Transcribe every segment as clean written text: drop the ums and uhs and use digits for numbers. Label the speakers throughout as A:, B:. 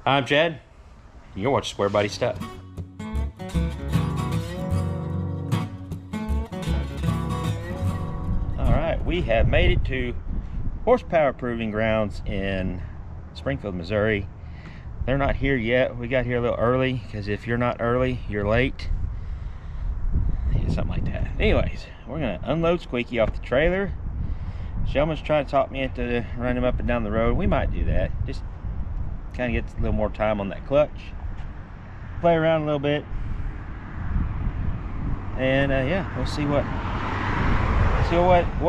A: I'm Chad. You're watching Squarebody Stuff. Alright, we have made it to horsepower proving grounds in Springfield, Missouri. They're not here yet. We got here a little early because if you're not early, you're late. Yeah, something like that. Anyways, we're going to unload Squeaky off the trailer. Shelman's trying to talk me into running him up and down the road. We might do that. Just kind of get a little more time on that clutch. Play around a little bit. And yeah, we'll see what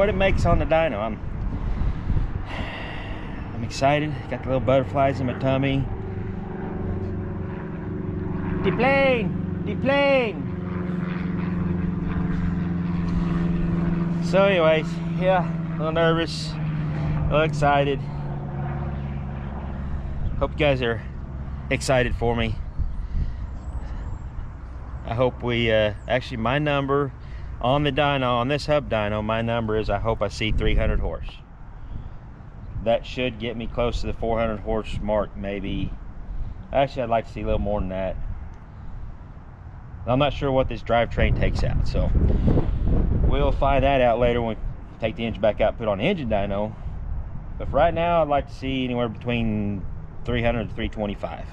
A: it makes on the dyno. I'm excited. Got the little butterflies in my tummy. Deplane! Deplane! So anyways, yeah, a little nervous, a little excited. Hope you guys are excited for me. I hope we, actually my number on the dyno, on this hub dyno, my number is, I hope I see 300 horse. That should get me close to the 400 horse mark, maybe. Actually, I'd like to see a little more than that. I'm not sure what this drivetrain takes out, so we'll find that out later when we take the engine back out, put on the engine dyno. But for right now, I'd like to see anywhere between 300 to 325.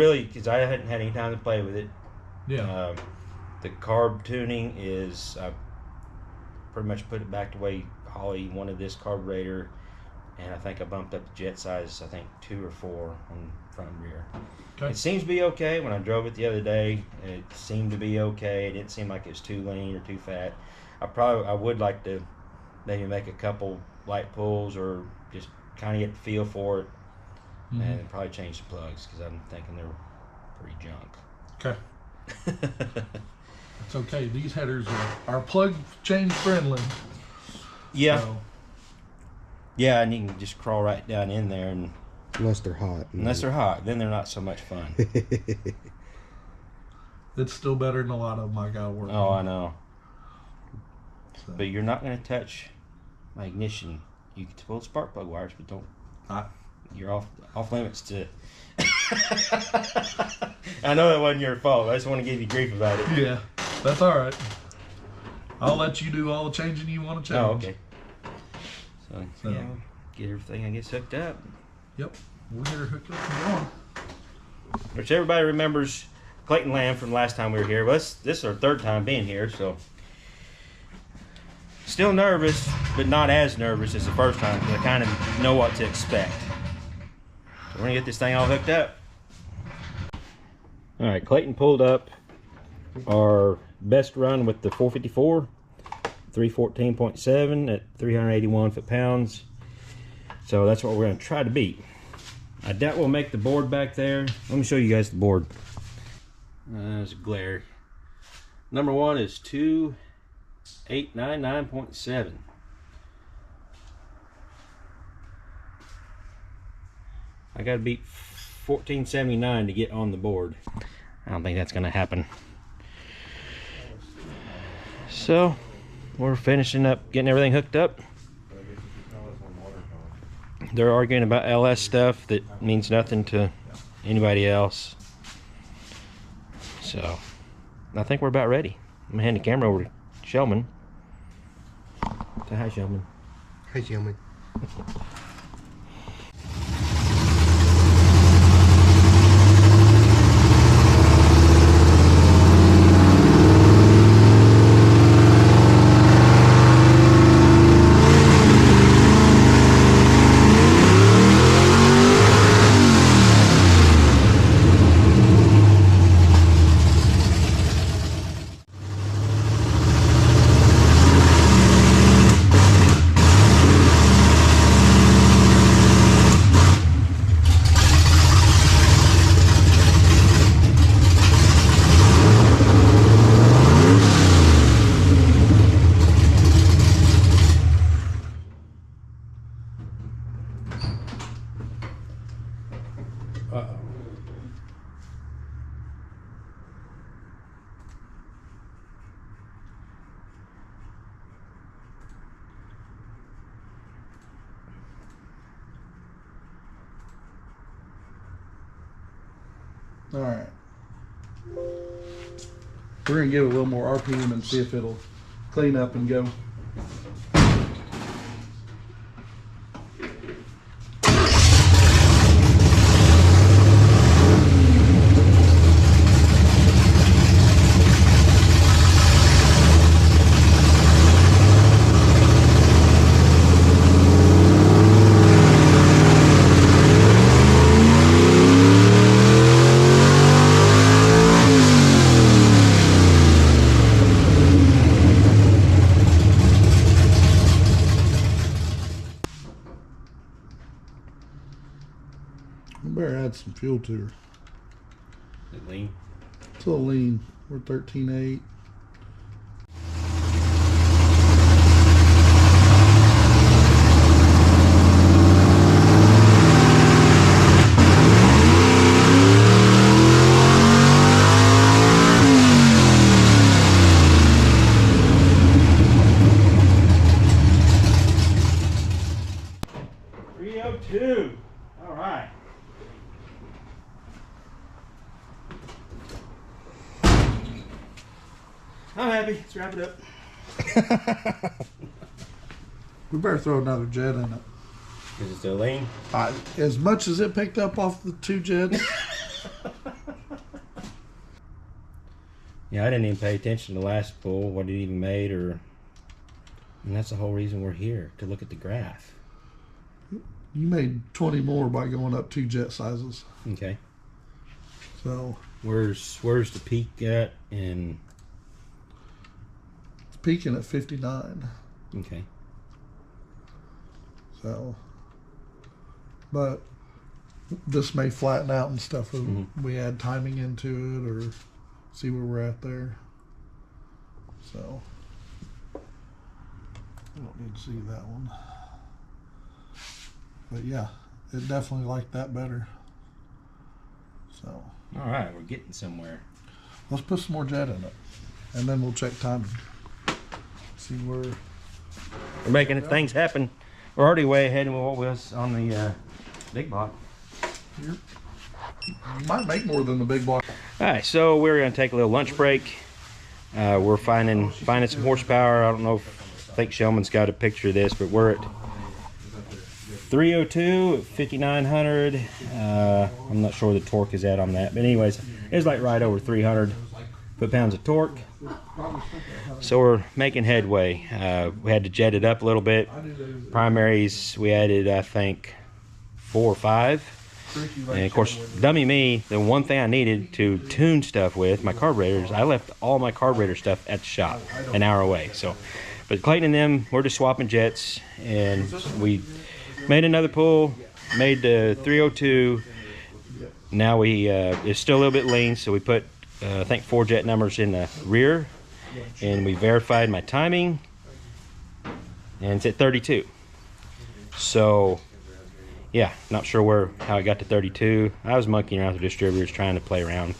A: Because I hadn't had any time to play with it.
B: Yeah.
A: The carb tuning is, I pretty much put it back the way Holly wanted this carburetor, and I think I bumped up the jet size, I think 2 or 4 on front and rear. Okay. It seems to be okay. When I drove it the other day, it seemed to be okay. It didn't seem like it was too lean or too fat. I would like to maybe make a couple light pulls or just kind of get the feel for it. Mm-hmm. And probably change the plugs because I'm thinking they're pretty junk.
B: Okay. That's okay. These headers are plug change friendly.
A: Yeah. So. Yeah, and you can just crawl right down in there, and
C: unless they're hot.
A: Unless they're hot, then they're not so much fun.
B: It's still better than a lot of them I got working.
A: Oh, I know. So. But you're not going to touch my ignition. You can pull the spark plug wires, but don't. You're off limits to it. I know that wasn't your fault. I just want to give you grief about it.
B: Yeah, that's all right. I'll let you do all the changing you want to change.
A: Oh, okay. So yeah, get everything, I guess, hooked up.
B: Yep, we'll get her hooked up and going.
A: Which everybody remembers Clayton Lamb from last time we were here. Well, this is our 3rd time being here, so still nervous, but not as nervous as the first time because I kind of know what to expect. We're gonna get this thing all hooked up. All right, Clayton pulled up our best run with the 454, 314.7 at 381 foot-pounds. So that's what we're gonna try to beat. I doubt we'll make the board back there. Let me show you guys the board. There's a glare. Number 1 is 2899.7. I gotta beat 1479 to get on the board. I don't think that's gonna happen. So we're finishing up getting everything hooked up. They're arguing about LS stuff that means nothing to anybody else. So I think we're about ready. I'm gonna hand the camera over to Shelman. Say hi, Shelman.
C: Hi, Shelman.
B: All right. We're going to give it a little more RPM and see if it'll clean up and go. Some fuel to her.
A: Is it lean?
B: It's a little lean. We're 13.8.
A: All right. I'm happy. Let's wrap it up.
B: We better throw another jet in it.
A: Is it still lean?
B: As much as it picked up off the 2 jets.
A: Yeah, I didn't even pay attention to the last pull, what it even made, and that's the whole reason we're here, to look at the graph.
B: You made 20 more by going up 2 jet sizes.
A: Okay.
B: So
A: where's the peak at? And
B: it's peaking at 59.
A: Okay.
B: So, but this may flatten out and stuff. We add timing into it or see where we're at there. So I don't need to see that one. But yeah, it definitely liked that better. So.
A: All right, we're getting somewhere.
B: Let's put some more jet in it, and then we'll check timing. See where
A: we're making things happen. We're already way ahead of what was on the big block.
B: You might make more than the big block.
A: All right, so we're gonna take a little lunch break. We're finding some horsepower. I don't know if I think Shellman's got a picture of this, but we're at 302 at 5,900. I'm not sure the torque is at on that, but anyways, it's like right over 300 foot-pounds of torque. So we're making headway. We had to jet it up a little bit. Primaries, we added, I think, 4 or 5. And of course, dummy me, the one thing I needed to tune stuff with, my carburetors, I left all my carburetor stuff at the shop an hour away. So, but Clayton and them, we're just swapping jets, and we made another pull, made the 302. Now we, it's still a little bit lean, so we put, I think 4 jet numbers in the rear, and we verified my timing, and it's at 32. So, yeah, not sure how I got to 32. I was monkeying around with the distributors trying to play around.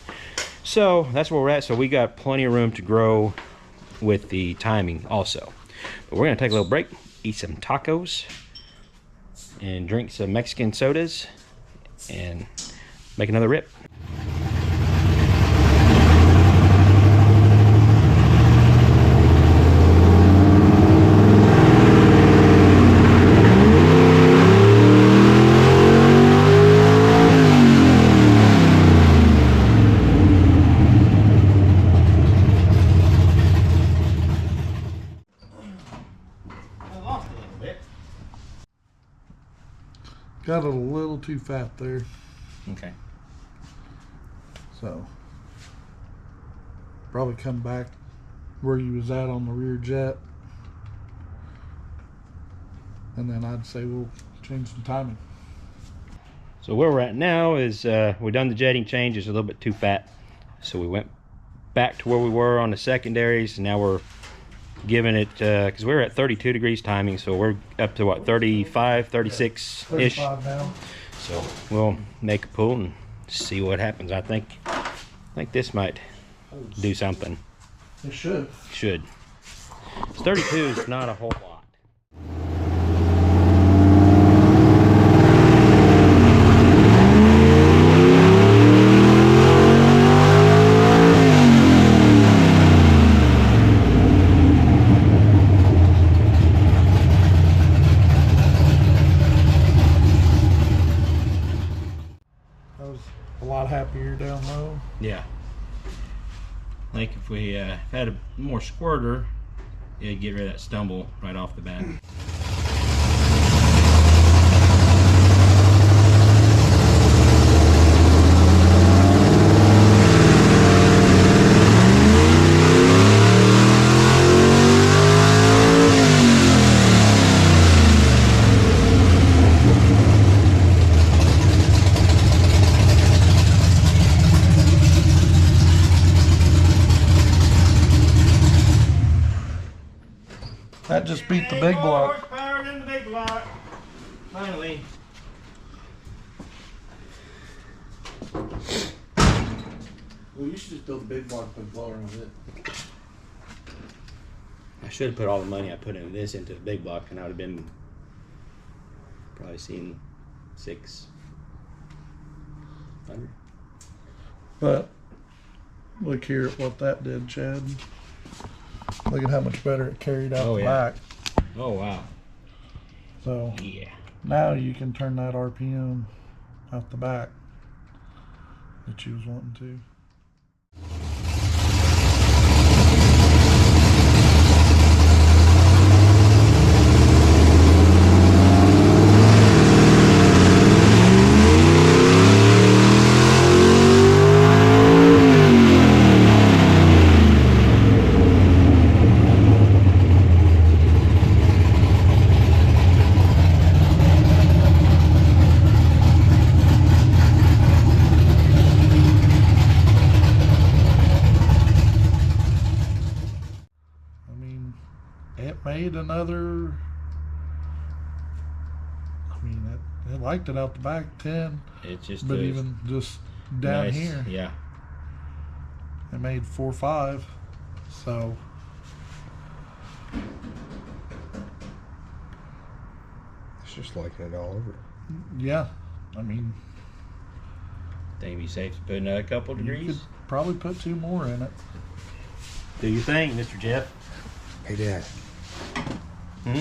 A: So that's where we're at. So we got plenty of room to grow with the timing also. But we're gonna take a little break, eat some tacos, and drink some Mexican sodas, and make another rip.
B: Got it a little too fat there.
A: Okay.
B: So probably come back where you was at on the rear jet, and then I'd say we'll change some timing.
A: So where we're at now is we've done the jetting change. It's a little bit too fat, so we went back to where we were on the secondaries, and now we're giving it, because we're at 32 degrees timing, so we're up to what, 35, 36 ish.
B: 35 now.
A: So we'll make a pull and see what happens. I think this might do something.
B: It should.
A: Should. 32 is not a whole lot.
B: mow.
A: Yeah. Like if we had a more squirter, it'd get rid of that stumble right off the bat.
B: That just beat the big block.
A: Horsepower than the big block. Finally.
B: Well, you should just build a big block, put a blower on it.
A: I should have put all the money I put into this into the big block, and I would have been probably seen 600.
B: But look here at what that did, Chad. Look at how much better it carried out the back.
A: Oh wow.
B: So
A: Yeah.
B: now you can turn that RPM out the back that you was wanting to. Made another, I mean, it liked it out the back 10.
A: It's just
B: but even just down
A: nice.
B: here,
A: Yeah.
B: it made 4 or 5. So
C: It's just liking it all over.
B: yeah, I mean,
A: Think it'd be safe to put another couple
B: you
A: degrees.
B: could probably put 2 more in it.
A: Do you think, Mr. Jeff?
C: Hey, Dad.
A: Hmm?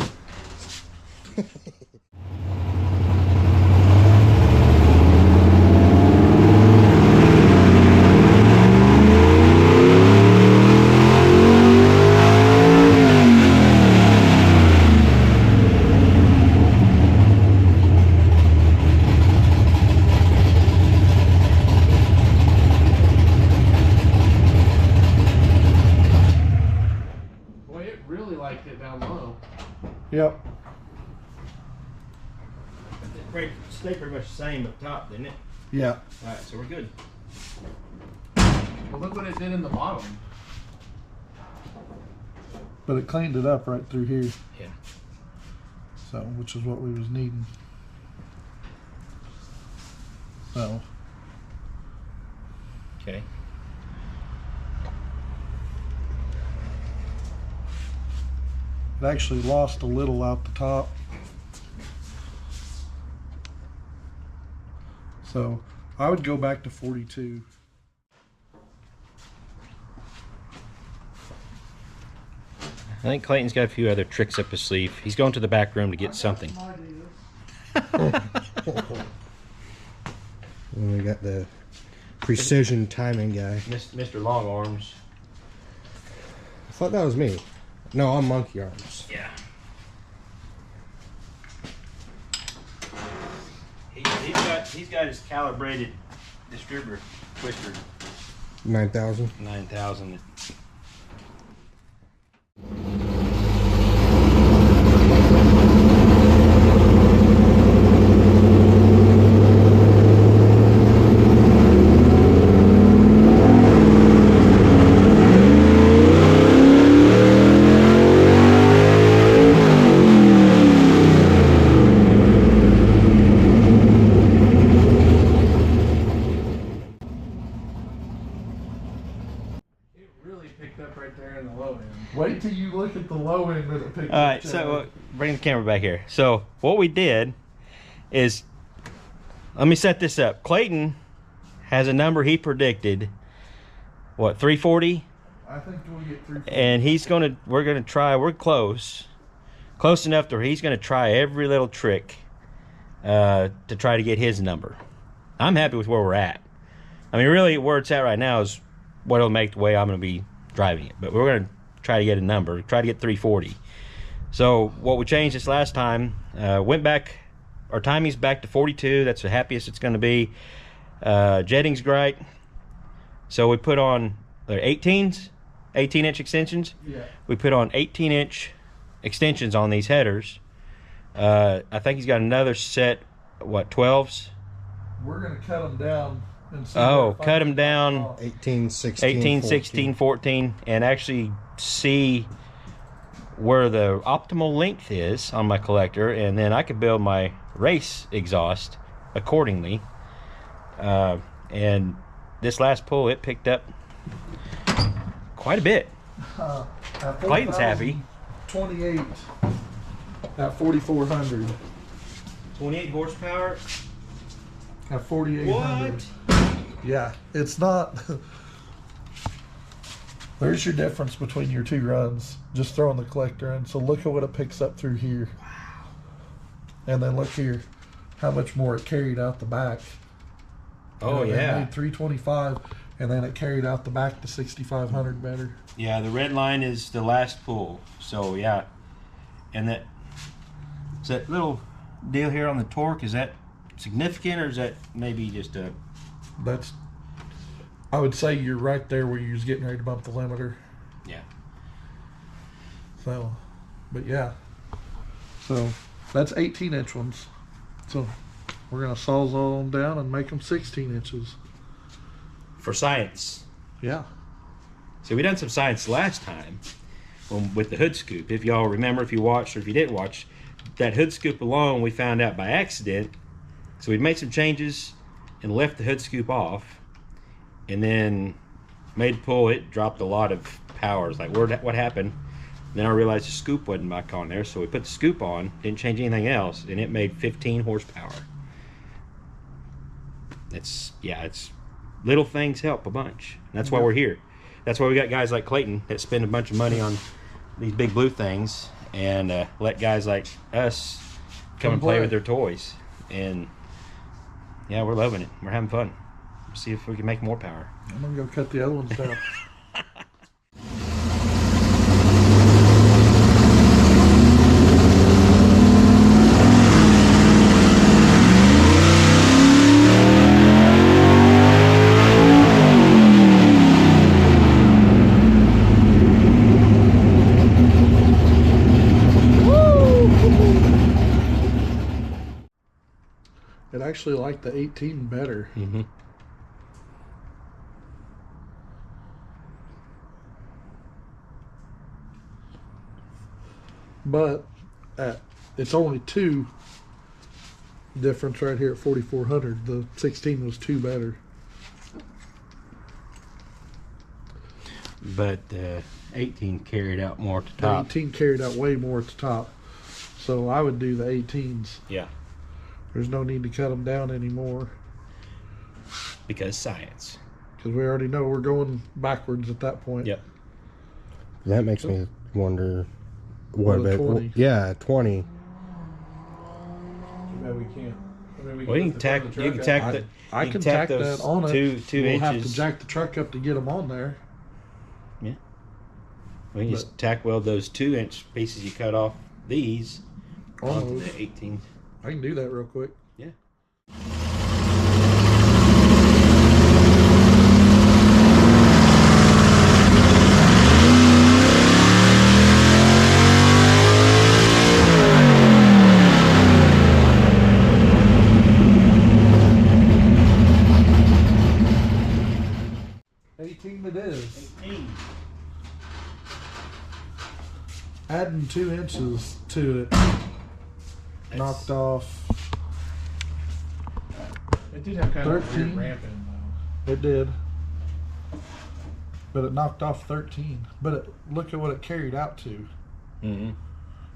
D: Boy, it really liked it down low.
B: Yep.
A: It stayed pretty much the same up top, didn't it?
B: Yeah.
A: Alright, so we're good.
D: Well, look what it did in the bottom.
B: But it cleaned it up right through here.
A: Yeah.
B: So, which is what we was needing. So,
A: Okay.
B: it actually lost a little out the top. So, I would go back to 42.
A: I think Clayton's got a few other tricks up his sleeve. He's going to the back room to get something.
C: And we got the precision timing guy.
A: Mr. Long Arms.
C: I thought that was me. No, I'm Monkey Arms.
A: Yeah. He's got his calibrated distributor twister
C: 9,000.
A: 9000.
B: Wait till you look at the low end of the picture.
A: All right, so bring the camera back here. So what we did is, let me set this up. Clayton has a number he predicted. What, 340?
B: I think we'll get 340.
A: And we're gonna try. We're close enough to where he's gonna try every little trick to try to get his number. I'm happy with where we're at. I mean, really, where it's at right now is what it'll make the way I'm going to be driving it. But we're going to try to get a number, try to get 340. So what we changed this last time, went back, our timing's back to 42. That's the happiest it's going to be. Jetting's great. So we put on 18s, 18-inch extensions.
B: Yeah.
A: We put on 18-inch extensions on these headers. I think he's got another set, what, 12s?
B: We're gonna cut them down. And see
A: Oh,
B: where it
A: cut them
B: finally
A: down.
B: drops off.
C: 18, 16,
A: 18,
C: 14.
A: 16, 14, and actually see where the optimal length is on my collector, and then I could build my race exhaust accordingly. And this last pull, it picked up quite a bit.
B: At
A: Clayton's happy.
B: 28 at 4,400.
A: 28 horsepower.
B: At 4,800.
A: What?
B: Yeah, it's not. There's your difference between your two runs. Just throwing the collector in. So look at what it picks up through here. Wow. And then look here, how much more it carried out the back.
A: Oh,
B: It
A: yeah.
B: made 325, and then it carried out the back to 6,500 better.
A: Yeah, the red line is the last pull. So, yeah. And that little deal here on the torque, is that significant, or is that maybe just a...
B: That's, I would say you're right there where you're just getting ready to bump the limiter.
A: Yeah.
B: So, but yeah. So that's 18-inch ones. So we're gonna sawzall them down and make them 16 inches.
A: For science.
B: Yeah.
A: So we done some science last time with the hood scoop. If y'all remember, if you watched or if you didn't watch, that hood scoop alone we found out by accident. So we made some changes and left the hood scoop off, and then made the pull. It dropped a lot of powers. Like, what happened? Then I realized the scoop wasn't back on there, so we put the scoop on, didn't change anything else, and it made 15 horsepower. It's little things help a bunch. That's why we're here. That's why we got guys like Clayton that spend a bunch of money on these big blue things, and let guys like us come and play with their toys. And yeah, we're loving it. We're having fun. See if we can make more power.
B: I'm gonna go cut the other ones down. It actually liked the 18 better.
A: Mm-hmm.
B: But it's only 2 difference right here at 4,400. The 16 was 2 better.
A: But 18 carried out more at the
B: The
A: top.
B: 18 carried out way more at the top. So I would do the 18s.
A: Yeah,
B: There's no need to cut them down anymore.
A: because science.
B: Because we already know we're going backwards at that point.
A: Yep.
C: That makes me wonder what
B: What a
C: about
B: 20.
C: yeah, 20.
D: Maybe we can't. I mean, we
A: Well, you can tack. You can tack the.
B: I
A: you
B: can tack
A: those
B: that on it.
A: two
B: We'll have to
A: inches.
B: jack the truck up to get them on there.
A: We can just tack weld those 2-inch pieces you cut off these onto
B: Almost.
A: the 18.
B: I can do that real quick.
A: Yeah.
B: It is.
A: 18.
B: Adding 2 inches to it knocked off.
D: It did have kind of a
B: 13.
D: weird ramp in though.
B: It did. But it knocked off 13. But look at what it carried out to.
A: Mm-hmm.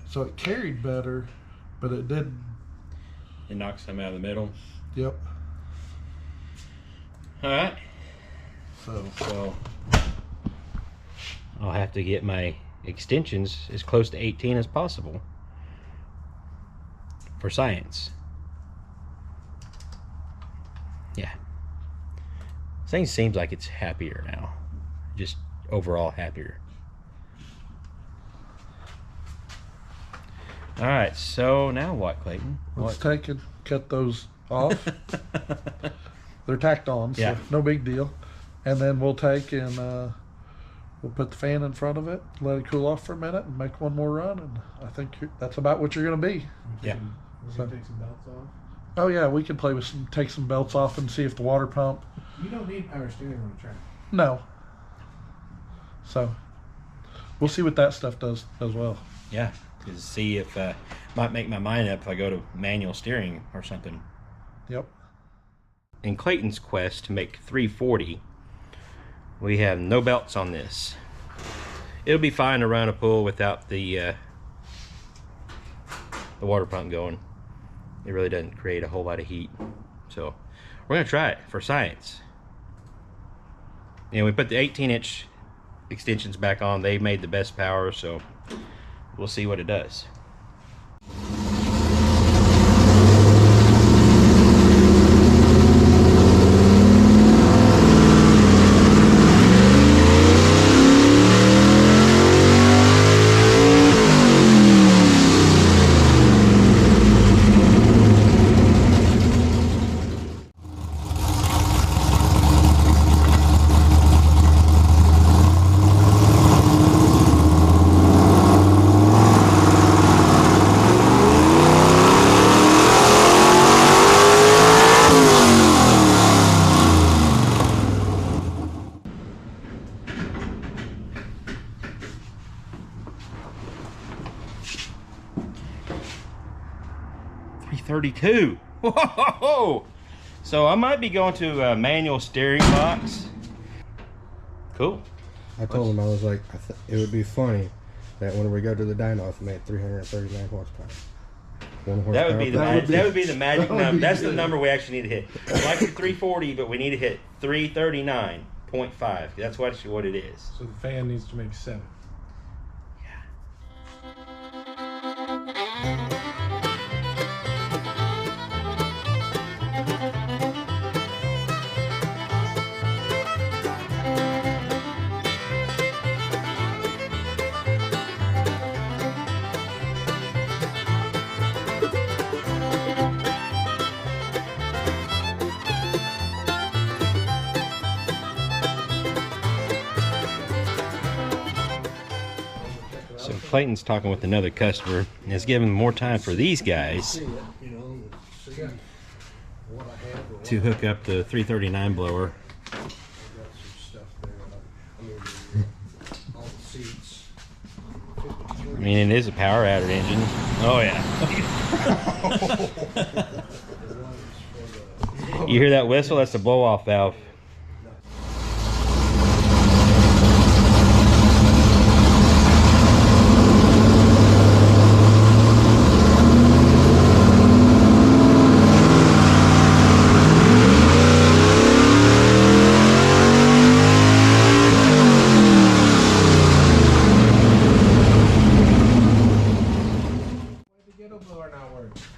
B: So it carried better, but it did.
A: It knocks some out of the middle.
B: Yep.
A: All right.
B: So
A: I'll have to get my extensions as close to 18 as possible for science. Yeah. Thing seems like it's happier now. Just overall happier. All right, so now what, Clayton?
B: Let's take and cut those off. They're tacked on, so
A: Yeah.
B: no big deal. And then we'll take and we'll put the fan in front of it, let it cool off for a minute, and make one more run. And I think that's about what you're going to be.
A: Yeah.
D: We're
B: So-
D: gonna take some belts off.
B: Oh yeah, we can play with take some belts off and see if the water pump.
D: You don't need power steering on a track.
B: No. So we'll see what that stuff does as well.
A: Yeah, to see if might make my mind up if I go to manual steering or something.
B: Yep.
A: In Clayton's quest to make 340, we have no belts on this. It'll be fine to run a pool without the water pump going. It really doesn't create a whole lot of heat. So we're gonna try it for science. And we put the 18-inch extensions back on. They made the best power, so we'll see what it does. .32. Whoa! So I might be going to a manual steering box. Cool.
C: I told him, I was like, it would be funny that when we go to the dyno, if it made 339 horsepower.
A: That would be the that would be the magic
B: that would
A: number.
B: be
A: That's the
B: good.
A: number we actually need to hit. We like the 340, but we need to hit 339.5. That's what it is.
D: So the fan needs to make 7.
A: So Clayton's talking with another customer and is giving more time for these guys to hook up the 339 blower. I mean, it is a power adder engine. Oh yeah. You hear that whistle? That's the blow-off valve.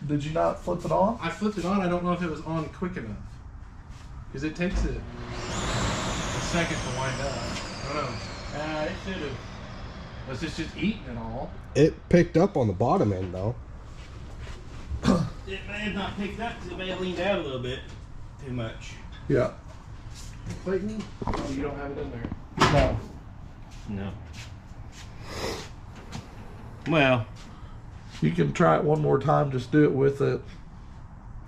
B: Did you not flip it on?
D: I flipped it on. I don't know if it was on quick enough. Because it takes a second to wind up. I don't know. It should have. Was this just eating it all?
C: It picked up on the bottom end, though.
A: It may have not picked up because it may have leaned out a little bit too much.
B: Yeah.
D: Clayton? Oh, you don't have it in there.
B: No.
A: No. Well,
B: You can try it one more time. Just do it with it.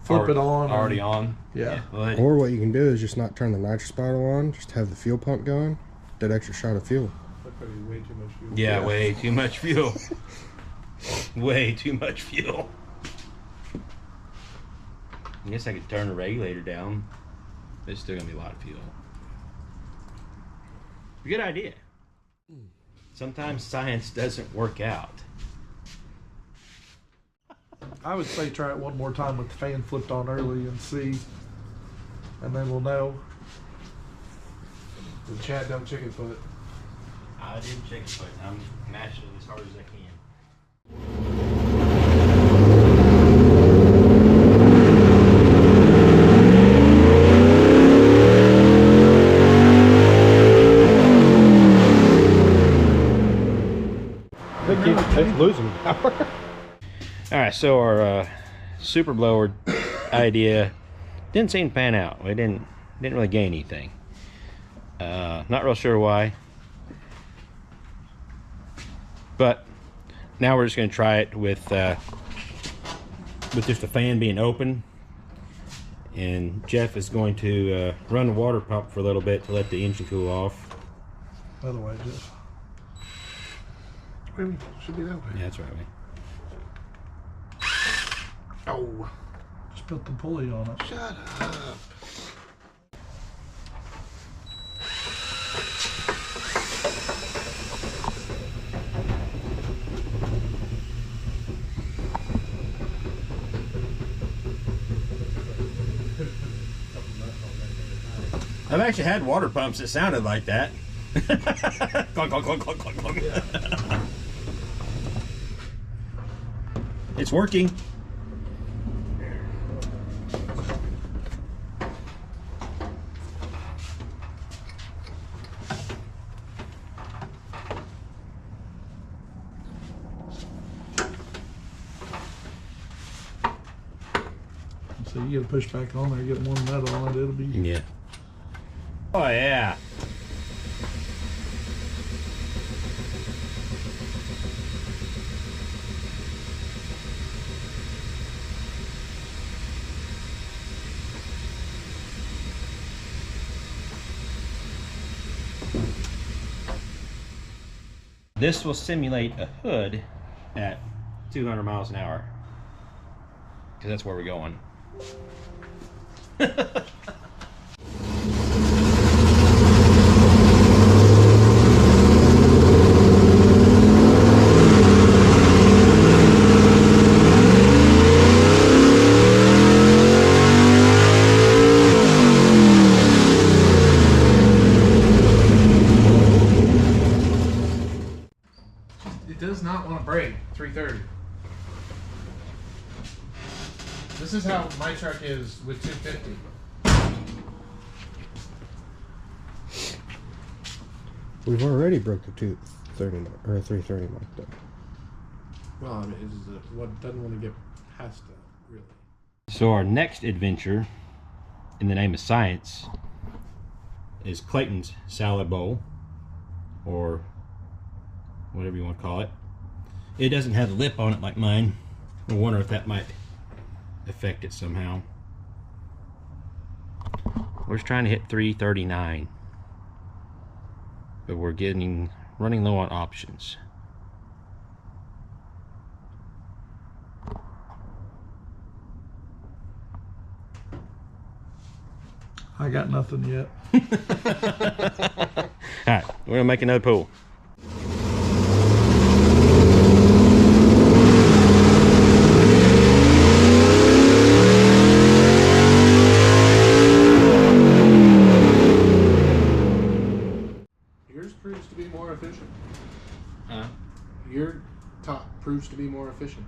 B: Flip it on.
A: Already
B: and-
A: on.
B: Yeah.
A: Well,
C: Or what you can do is just not turn the nitrous bottle on, just have the fuel pump going, that extra shot of fuel.
D: That probably way too much fuel.
A: yeah, way too much fuel. Way too much fuel. I guess I could turn the regulator down. But it's still gonna be a lot of fuel. Good idea. Sometimes science doesn't work out.
B: I would say try it one more time with the fan flipped on early and see, and then we'll know.
D: The Chad don't chicken foot.
A: I didn't check it, but I'm mashing it as hard as I can.
C: losing power.
A: All right, so our super blower idea didn't seem to pan out. We didn't really gain anything. Not real sure why, but now we're just going to try it with just the fan being open, and Jeff is going to run the water pump for a little bit to let the engine cool off.
B: Other way, Jeff.
D: Should be that way.
A: Yeah, that's right.
D: Oh,
B: Just put the pulley on it.
D: shut up.
A: I've actually had water pumps that sounded like that. Clunk, clunk, clunk, clunk, clunk, clunk.
D: Yeah.
A: It's working.
B: So you gotta push back on there, get more metal on it, it'll be...
A: Yeah. Oh yeah. This will simulate a hood at 200 miles an hour, because that's where we're going.
D: It does not want to break 330. This is how my truck is with 250.
C: We've already broke the 230 mark, or 330 mark though.
D: Well, I mean, it's what doesn't want to get past that, really.
A: So our next adventure, in the name of science, is Clayton's salad bowl, or whatever you want to call it. It doesn't have a lip on it like mine. I wonder if that might affect it somehow. We're just trying to hit 339, but we're running low on options.
B: I got nothing yet.
A: Alright, we're gonna make another pool.
D: Yours proves to be more efficient.
A: Huh?
D: Your top proves to be more efficient.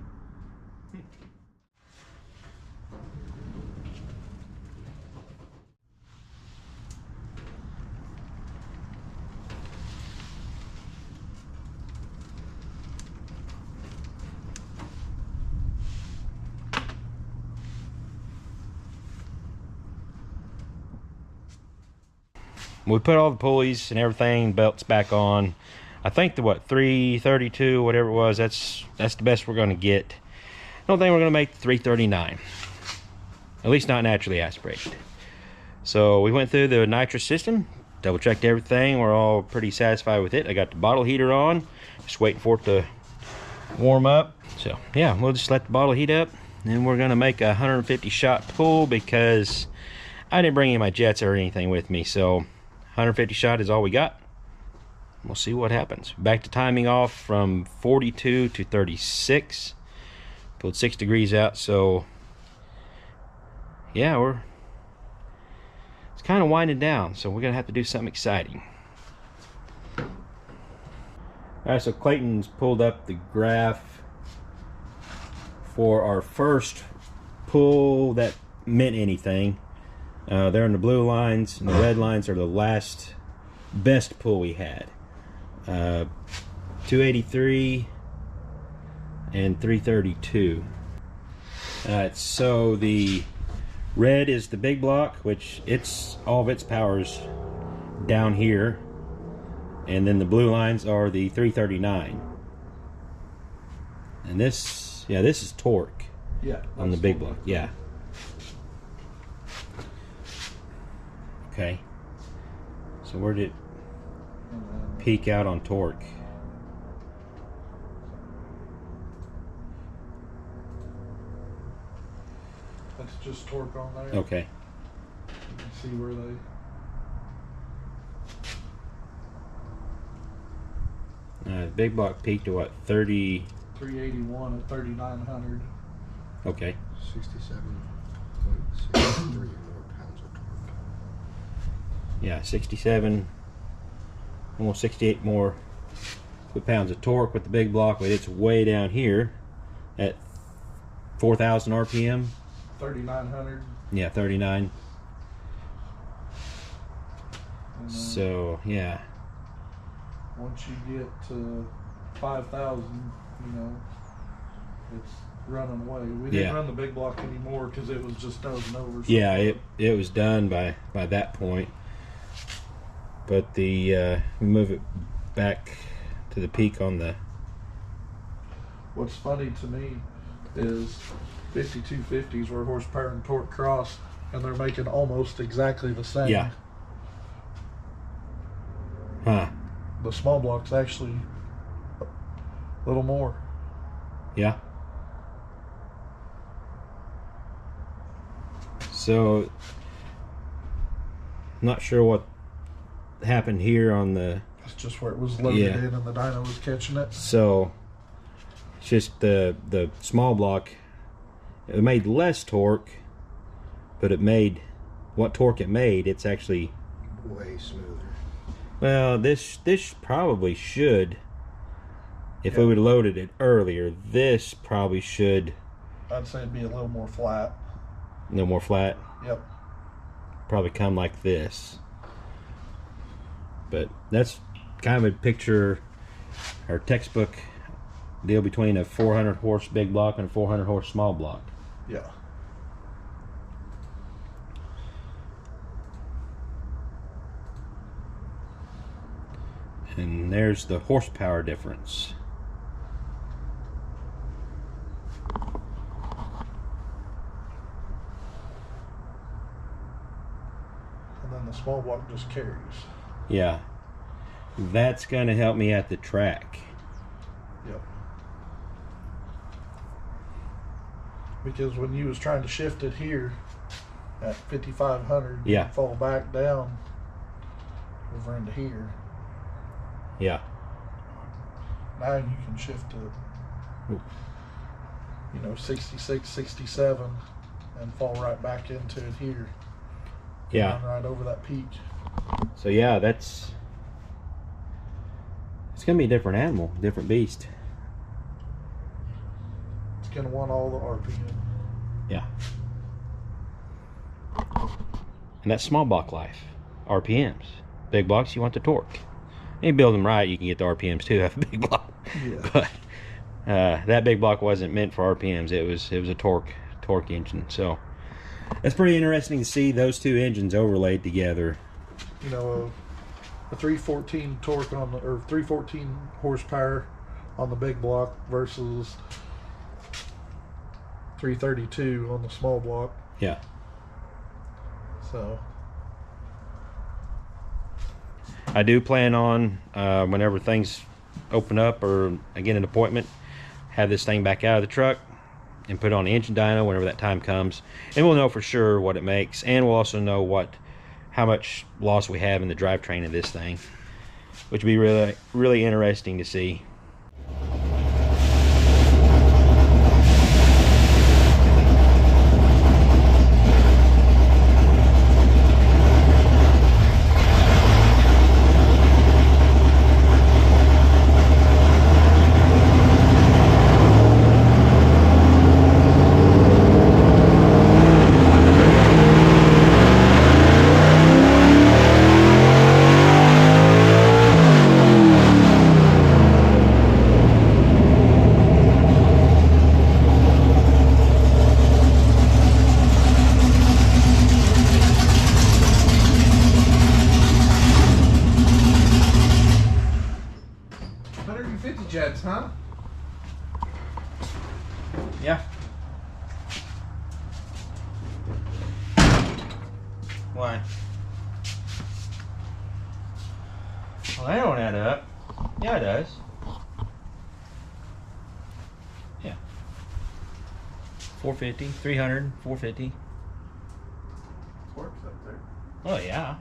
A: We put all the pulleys and everything, belts back on. I think the 332, whatever it was, that's the best we're gonna get. I don't think we're gonna make the 339. At least not naturally aspirated. So we went through the nitrous system, double checked everything. We're all pretty satisfied with it. I got the bottle heater on, just waiting for it to warm up. So yeah, we'll just let the bottle heat up, and we're gonna make a 150 shot pool because I didn't bring any of my jets or anything with me. So 150 shot is all we got. We'll see what happens. Back to timing off from 42 to 36. Pulled 6 degrees out, so yeah, it's kind of winding down, so we're gonna have to do something exciting. All right, so Clayton's pulled up the graph for our first pull that meant anything. They're in the blue lines, and the red lines are the last best pull we had. 283, and 332. So the red is the big block, which all of its power's down here, and then the blue lines are the 339. And this is torque.
B: Yeah.
A: On the big block, yeah. Okay. So where did it peak out on torque?
B: That's just torque on there.
A: Okay.
B: You can see where they.
A: The big block peaked to what, 30?
B: 381 at 3,900.
A: Okay.
C: 67.63 more pounds of torque.
A: Yeah, 67, almost 68 more foot-pounds of torque with the big block, but it's way down here at 4,000 RPM.
B: 3,900.
A: Yeah, 39.
B: So
A: yeah.
B: once you get to 5,000, you know, it's running away. We didn't run the big block anymore because it was just dozing over. So
A: Yeah, it was done by that point. But we move it back to the peak on the.
B: What's funny to me is 5250s where horsepower and torque cross, and they're making almost exactly the same.
A: Yeah. Huh.
B: The small block's actually a little more.
A: Yeah. So, not sure what happened here on the.
B: That's just where it was loaded in, and the dyno was catching it.
A: So, it's just the small block. It made less torque, but it made what torque it made. It's actually
C: Way smoother.
A: well. This probably should. If we would have loaded it earlier, this probably should.
B: I'd say it'd be a little more flat.
A: No more flat.
B: Yep.
A: Probably come like this. But that's kind of a picture or textbook deal between a 400 horse big block and a 400 horse small block.
B: Yeah.
A: And there's the horsepower difference.
B: And then the small block just carries.
A: Yeah. That's going to help me at the track.
B: Yep. Because when you was trying to shift it here at 5,500,
A: Yeah.
B: you fall back down over into here.
A: Yeah.
B: Now you can shift to,
A: Ooh.
B: 66, 67 and fall right back into it here.
A: Yeah.
B: Run right over that peak.
A: So yeah, it's going to be a different animal, different beast.
B: It's going to want all the RPM.
A: Yeah. And that's small block life. RPMs. Big blocks, you want the torque. And you build them right, you can get the RPMs too. Have a big block.
B: Yeah.
A: But that big block wasn't meant for RPMs. It was a torque engine. So that's pretty interesting to see those two engines overlaid together.
B: A 314 torque on or 314 horsepower on the big block versus 332 on the small block.
A: Yeah.
B: So
A: I do plan on whenever things open up or I get an appointment, have this thing back out of the truck and put it on the engine dyno whenever that time comes, and we'll know for sure what it makes, and we'll also know how much loss we have in the drivetrain of this thing, which would be really, really interesting to see.
D: jets, huh?
A: Yeah. Why? Well, that don't add up. Yeah, it does. Yeah. 450, 300, 450.
D: Works up there.
A: Oh, yeah.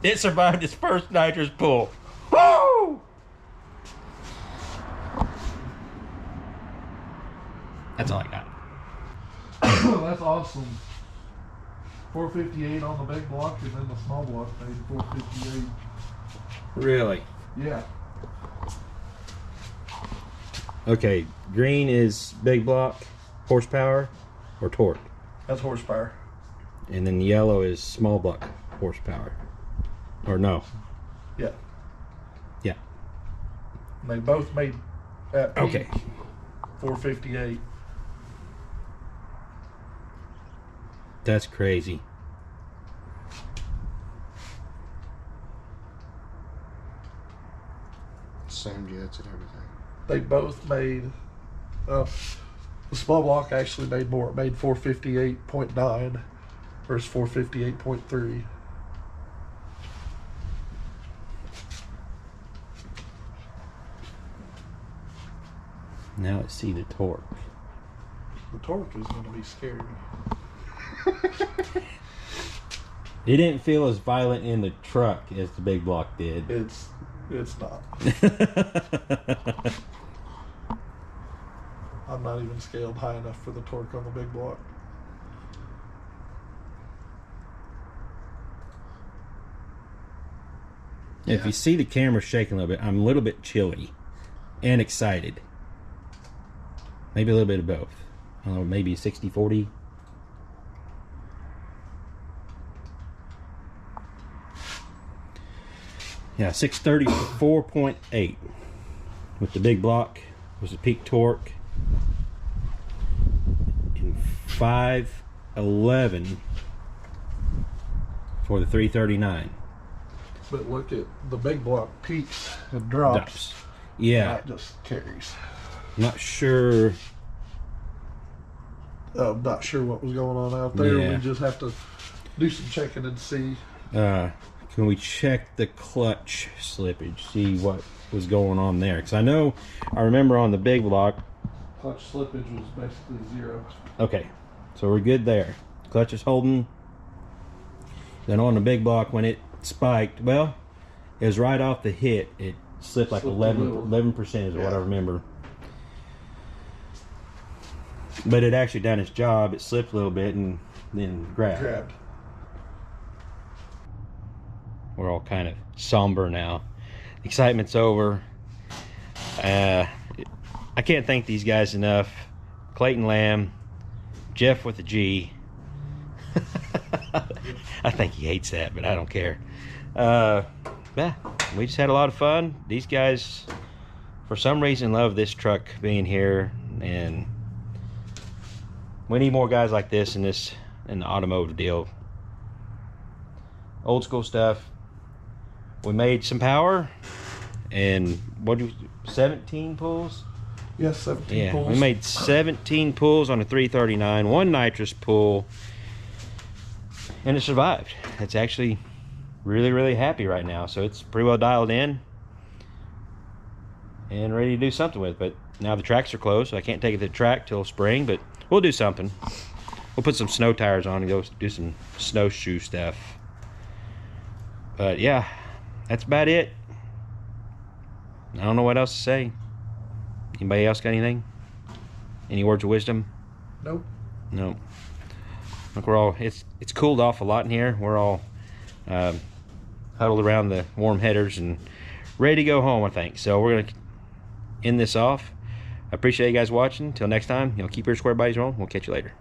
A: It survived its first nitrous pull. Woo! That's all I got.
B: That's awesome. 458 on the big block, and then the small block made 458.
A: Really?
B: Yeah.
A: Okay, green is big block, horsepower, or torque.
B: That's horsepower.
A: And then yellow is small block, horsepower. Or no.
B: Yeah.
A: Yeah.
B: And they both made at peak
A: Okay.
B: 458.
A: That's crazy.
C: Same jets and everything.
B: They both made. The small block actually made more. It made 458.9 versus 458.3.
A: Now let's see the torque.
B: The torque is going to be scary.
A: It didn't feel as violent in the truck as the big block did.
B: It's not. I'm not even scaled high enough for the torque on the big block.
A: If you see the camera shaking a little bit, I'm a little bit chilly and excited. Maybe a little bit of both. I don't know, maybe 60-40. Yeah, 634.8 with the big block was the peak torque, and 511 for the 339.
B: But look at the big block peaks and drops.
A: Yeah,
B: Not just carries.
A: not sure.
B: I'm not sure what was going on out there.
A: Yeah.
B: We just have to do some checking and see.
A: Can we check the clutch slippage, see what was going on there? Because I remember on the big block.
B: Clutch slippage was basically 0.
A: Okay, so we're good there. Clutch is holding. Then on the big block, when it spiked, well, it was right off the hit. It slipped like
B: Slipped a little.
A: 11% is what I remember. But it actually done its job. It slipped a little bit and then grabbed. We're all kind of somber now. Excitement's over. I can't thank these guys enough. Clayton Lamb, Jeff with a G. I think he hates that, but I don't care. Yeah, we just had a lot of fun. These guys, for some reason, love this truck being here, and we need more guys like this in the automotive deal. Old school stuff. We made some power, and 17 pulls?
B: Yes, 17
A: Yeah,
B: pulls.
A: we made 17 pulls on a 339, 1 nitrous pull, and it survived. It's actually really, really happy right now, so it's pretty well dialed in and ready to do something with. But now the tracks are closed, so I can't take it to the track till spring, but we'll do something. We'll put some snow tires on and go do some snowshoe stuff. But yeah, that's about it. I don't know what else to say. Anybody else got anything? Any words of wisdom?
B: Nope.
A: No. Look, we're all, it's cooled off a lot in here. We're all huddled around the warm headers and ready to go home, I think. So we're gonna end this off. I appreciate you guys watching. Until next time, keep your square bodies rolling. We'll catch you later.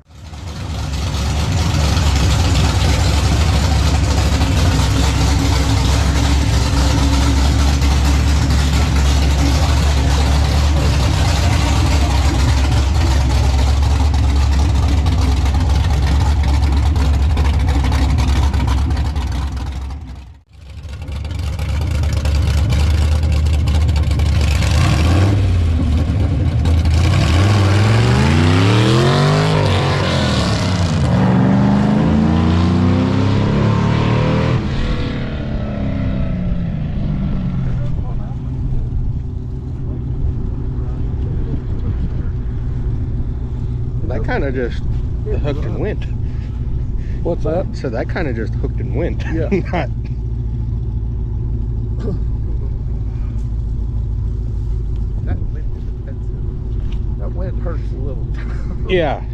C: kind of just hooked and went.
B: What's that?
C: So that kind of just hooked and went.
B: Yeah.
C: Not,
B: That wind hurts a little.
C: yeah,